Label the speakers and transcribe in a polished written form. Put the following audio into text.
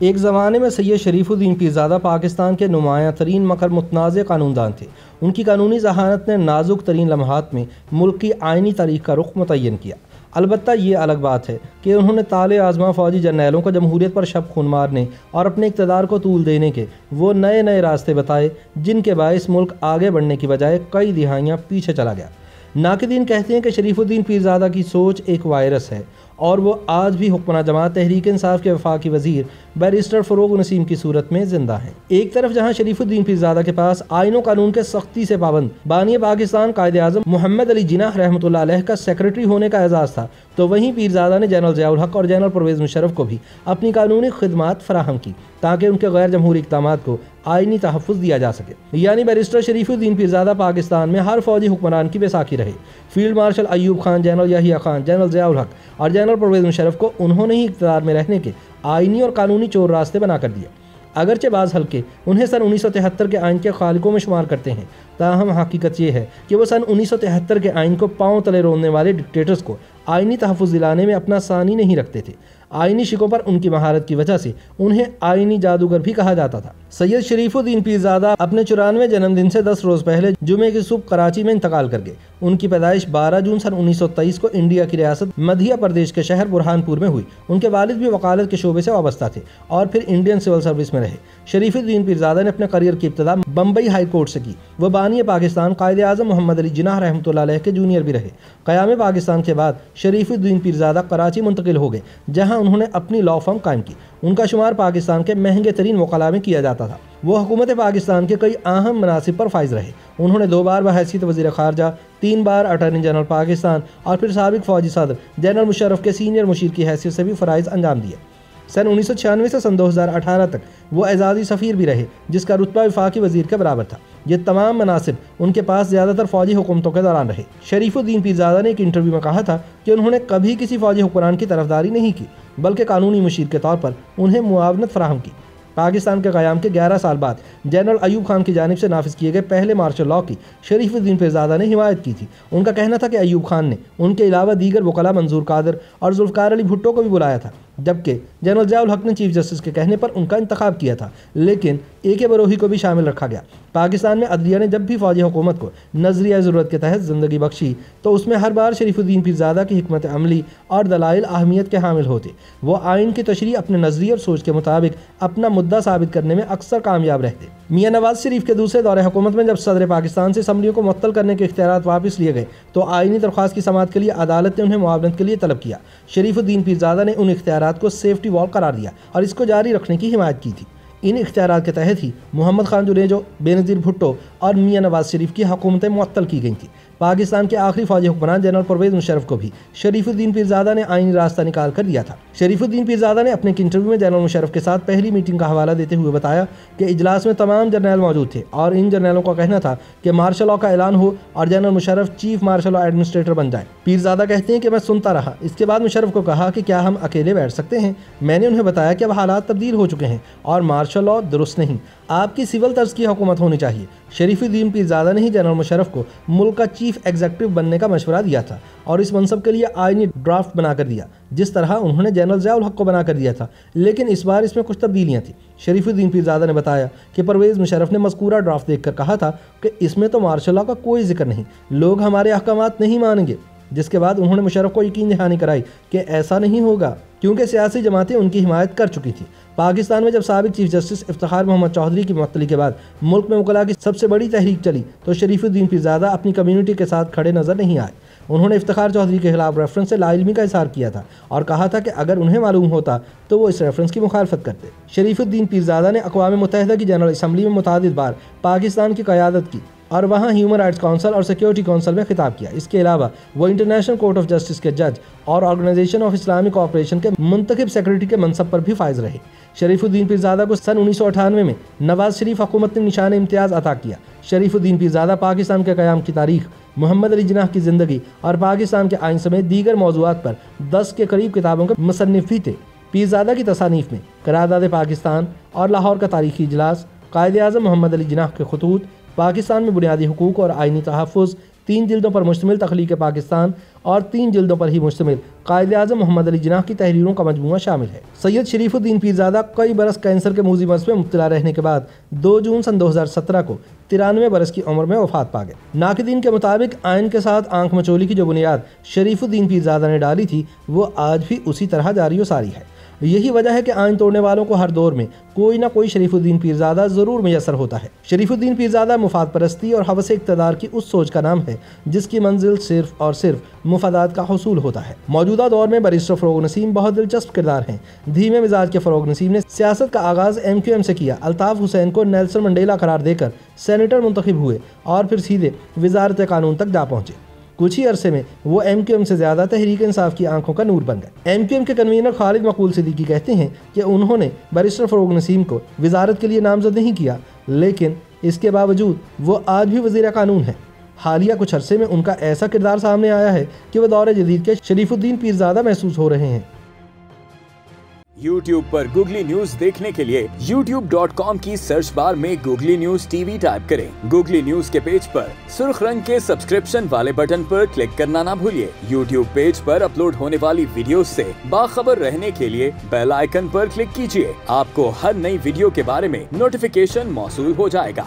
Speaker 1: ایک زمانے میں سید شریف الدین پیرزادہ پاکستان کے نمایاں ترین مگر متنازع قانون دان تھے۔ ان کی قانونی ذہانت نے نازک ترین لمحات میں ملک کی آئینی تاریخ کا رخ متعین کیا۔ البتہ یہ الگ بات ہے کہ انہوں نے طالع آزما فوجی جرنیلوں کو جمہوریت پر شب خون مارنے اور اپنے اقتدار کو طول دینے کے وہ نئے راستے بتائے جن کے باعث ملک آگے بڑھنے کی بجائے کئی دہائیاں پیچھے چلا گیا۔ ناقدین کہتے ہیں کہ شریف الدین پیرزادہ کی سوچ ایک وائرس ہے اور وہ آج بھی حکمراں جماعت تحریک انصاف کے وفاقی وزیر بیرسٹر فروغ نسیم کی صورت میں زندہ ہیں۔ ایک طرف جہاں شریف الدین پیرزادہ کے پاس آئین و قانون کے سختی سے پابند بانی پاکستان قائد اعظم محمد علی جناح رحمۃ اللہ علیہ کا سیکرٹری ہونے کا اعزاز تھا، تو وہیں پیرزادہ نے جنرل ضیاء الحق اور جنرل پرویز مشرف کو بھی اپنی قانونی خدمات فراہم کی تاکہ ان کے غیر جمہوری اقدامات کو آئینی تحفظ دیا جا سکے۔ یعنی بیرسٹر شریف الدین پیرزادہ پاکستان میں ہر فوجی حکمران کی بیساکھی رہے۔ Field marshal Ayub Khan, general Yahya Khan, general Zia ul-Haq اور جنرل پرویز مشرف کو انہوں نے ہی اقتدار میں رہنے کے آئینی اور قانونی چور راستے بنا کر دیا۔ اگرچہ بعض حلقے انہیں سن 1973 کے آئین کے خالقوں میں شمار کرتے ہیں، تاہم حقیقت یہ ہے کہ وہ سن 1973 کے آئین کو پاؤں تلے روننے والے ڈکٹیٹرز کو آئینی تحفظ دلانے میں اپنا ثانی نہیں رکھتے تھے۔ آئینی شکوں پر ان کی مہارت کی وجہ سے انہیں آئینی جادوگر بھی کہا جاتا تھا۔ سید شریف الدین پیرزادہ اپنے 94ویں جنم دن سے 10 روز پہلے جمعے کی صبح کراچی میں انتقال کر گئے۔ ان کی پیدائش 12 جون سن 1923 کو انڈیا کی ریاست مدھیہ پردیش کے شہر برہان پور میں ہوئی۔ ان کے والد بھی وکالت کے شعبے سے وابستہ تھے اور پھر انڈین سول سروس میں رہے۔ شریف الدین پیرزادہ نے اپنے کریئر کی ابتدا بمبئی ہائی کورٹ سے کی۔ وہ بانی پاکستان قائد اعظم محمد علی جناح رحمۃ اللہ علیہ کے جونیئر بھی رہے۔ قیام پاکستان کے بعد شریف الدین پیرزادہ کراچی منتقل ہو گئے، جہاں انہوں نے اپنی لا فرم قائم کی۔ ان کا شمار پاکستان کے مہنگے ترین وکلاء میں کیا جاتا تھا۔ وہ حکومت پاکستان کے کئی اہم مناصب پر فائز رہے۔ انہوں نے 2 بار بحیثیت وزیر خارجہ، 3 بار اٹارنی جنرل پاکستان اور پھر سابق فوجی صدر جنرل مشرف کے سینئر مشیر کی حیثیت سے بھی فرائض انجام دیے۔ سن 1996 سے سن 2018 تک وہ اعزازی سفیر بھی رہے، جس کا رتبہ وفاقی وزیر کے برابر تھا۔ یہ تمام مناصب ان کے پاس زیادہ تر فوجی حکومتوں کے دوران رہے۔ شریف الدین پیرزادہ نے ایک انٹرویو میں کہا تھا کہ انہوں نے کبھی کسی فوجی حکمران کی طرفداری نہیں کی، بلکہ قانونی مشیر کے طور پر انہیں معاونت فراہم کی۔ پاکستان کے قیام کے 11 سال بعد جنرل ایوب خان کی جانب سے نافذ کیے گئے پہلے مارشل لاء کی شریف الدین پیرزادہ نے حمایت کی تھی۔ ان کا کہنا تھا کہ ایوب خان نے ان کے علاوہ دیگر وکلاء منظور قادر اور ذوالفقار علی بھٹو کو بھی بلایا تھا، جبکہ جنرل ضیاء الحق نے چیف جسٹس کے کہنے پر ان کا انتخاب کیا تھا، لیکن AK بروہی کو بھی شامل رکھا گیا۔ پاکستان میں عدلیہ نے جب بھی فوجی حکومت کو نظریہ ضرورت کے تحت زندگی بخشی تو اس میں ہر بار شریف الدین پیرزادہ کی حکمت عملی اور دلائل اہمیت کے حامل ہوتے۔ وہ آئین کی تشریح اپنے نظریے اور سوچ کے مطابق اپنا مدعا ثابت کرنے میں اکثر کامیاب رہتے۔ میاں نواز شریف کے دوسرے دور حکومت میں جب صدر پاکستان سے اسمبلیوں کو معطل کرنے کے اختیارات واپس لیے گئے تو آئینی درخواست کی سماعت کے لیے عدالت نے انہیں معاونت کے لیے طلب کیا۔ شریف الدین پیرزادہ نے ان اختیارات کو سیفٹی وال قرار دیا اور اس کو جاری رکھنے کی حمایت کی تھی۔ ان اختیارات کے تحت ہی محمد خان جنیجو، بینظیر بھٹو اور میاں نواز شریف کی حکومتیں معطل کی گئی تھیں۔ پاکستان کے آخری فوجی حکمران جنرل پرویز مشرف کو بھی شریف الدین پیرزادہ نے آئینی راستہ نکال کر دیا تھا۔ شریف الدین پیرزادہ نے اپنے ایک انٹرویو میں جنرل مشرف کے ساتھ پہلی میٹنگ کا حوالہ دیتے ہوئے بتایا کہ اجلاس میں تمام جرنیل موجود تھے اور ان جرنیلوں کا کہنا تھا کہ مارشل لاء کا اعلان ہو اور general Musharraf chief martial law administrator بن جائے۔ پیرزادہ کہتے ہیں کہ میں سنتا رہا۔ اس کے بعد مشرف کو کہا کہ کیا ہم اکیلے بیٹھ سکتے ہیں؟ میں نے انہیں بتایا کہ اب حالات تبدیل ہو چکے ہیں اور مارشل لاء درست نہیں، آپ کی سول طرز کی حکومت ہونی چاہیے۔ شریف الدین پیرزادہ نے ہی جنرل مشرف کو ملک کا چیف ایگزیکٹو بننے کا مشورہ دیا تھا اور اس منصب کے لیے آئینی ڈرافٹ بنا کر دیا، جس طرح انہوں نے جنرل ضیاء الحق کو بنا کر دیا تھا، لیکن اس بار اس میں کچھ تبدیلیاں تھیں۔ شریف الدین پیرزادہ نے بتایا کہ پرویز مشرف نے مذکورہ ڈرافٹ دیکھ کر کہا تھا کہ اس میں تو مارشل لاء کا کوئی ذکر نہیں، لوگ ہمارے احکامات نہیں مانیں گے، جس کے بعد انہوں نے مشرف کو یقین دہانی کرائی کہ ایسا نہیں ہوگا کیونکہ سیاسی جماعتیں ان کی حمایت کر چکی تھیں۔ پاکستان میں جب سابق چیف جسٹس افتخار محمد چودھری کی معطلی کے بعد ملک میں وکلاء کی سب سے بڑی تحریک چلی تو شریف الدین پیرزادہ اپنی کمیونٹی کے ساتھ کھڑے نظر نہیں آئے۔ انہوں نے افتخار چودھری کے خلاف ریفرنس سے لا علمی کا اظہار کیا تھا اور کہا تھا کہ اگر انہیں معلوم ہوتا تو وہ اس ریفرنس کی مخالفت کرتے۔ شریف الدین پیرزادہ نے اقوام متحدہ کی جنرل اسمبلی میں متعدد بار پاکستان کی قیادت کی اور وہاں ہیومن رائٹس کونسل اور سیکیورٹی کونسل میں خطاب کیا۔ اس کے علاوہ وہ انٹرنیشنل کورٹ آف جسٹس کے جج اور آرگنائزیشن آف اسلامی کوآپریشن کے منتخب سیکرٹری کے منصب پر بھی فائز رہے۔ شریف الدین پیرزادہ کو سن 1998 میں نواز شریف حکومت نے نشان امتیاز عطا کیا۔ شریف الدین پیرزادہ پاکستان کے قیام کی تاریخ، محمد علی جناح کی زندگی اور پاکستان کے آئین سمیت دیگر موضوعات پر 10 کے قریب کتابوں کے مصنف بھی تھے۔ پیرزادہ کی تصانیف میں قرارداد پاکستان اور لاہور کا تاریخی اجلاس، قائد اعظم محمد علی جناح کے خطوط، پاکستان میں بنیادی حقوق اور آئینی تحفظ، 3 جلدوں پر مشتمل تخلیق پاکستان اور 3 جلدوں پر ہی مشتمل قائد اعظم محمد علی جناح کی تحریروں کا مجموعہ شامل ہے۔ سید شریف الدین پیرزادہ کئی برس کینسر کے موذی مرض میں مبتلا رہنے کے بعد 2 جون سن 2017 کو 93 برس کی عمر میں وفات پا گئے۔ ناقدین کے مطابق آئین کے ساتھ آنکھ مچولی کی جو بنیاد شریف الدین پیرزادہ نے ڈالی تھی وہ آج بھی اسی طرح جاری و ساری ہے۔ یہی وجہ ہے کہ آئین توڑنے والوں کو ہر دور میں کوئی نہ کوئی شریف الدین پیرزادہ ضرور میسر ہوتا ہے۔ شریف الدین پیرزادہ مفاد پرستی اور ہوس اقتدار کی اس سوچ کا نام ہے جس کی منزل صرف اور صرف مفادات کا حصول ہوتا ہے۔ موجودہ دور میں بیرسٹر فروغ نسیم بہت دلچسپ کردار ہیں۔ دھیمے مزاج کے فروغ نسیم نے سیاست کا آغاز MQM سے کیا۔ الطاف حسین کو نیلسن منڈیلا قرار دے کر سینیٹر منتخب ہوئے اور پھر سیدھے وزارت قانون تک جا پہنچے۔ کچھ ہی عرصے میں وہ MQM سے زیادہ تحریک انصاف کی آنکھوں کا نور بن گئے۔ MQM کے کنوینر خالد مقبول صدیقی کہتے ہیں کہ انہوں نے بیرسٹر فروغ نسیم کو وزارت کے لیے نامزد نہیں کیا، لیکن اس کے باوجود وہ آج بھی وزیر قانون ہیں۔ حالیہ کچھ عرصے میں ان کا ایسا کردار سامنے آیا ہے کہ وہ دور جدید کے شریف الدین پیرزادہ محسوس ہو رہے ہیں۔
Speaker 2: YouTube پر گوگلی نیوز دیکھنے کے لیے youtube.com کی سرچ بار میں گوگلی نیوز TV ٹائپ کریں۔ گوگلی نیوز کے پیج پر سرخ رنگ کے سبسکرپشن والے بٹن پر کلک کرنا نہ بھولیے۔ YouTube پیج پر اپلوڈ ہونے والی ویڈیوز سے باخبر رہنے کے لیے بیل آئیکن پر کلک کیجیے۔ آپ کو ہر نئی ویڈیو کے بارے میں نوٹیفیکیشن موصول ہو جائے گا۔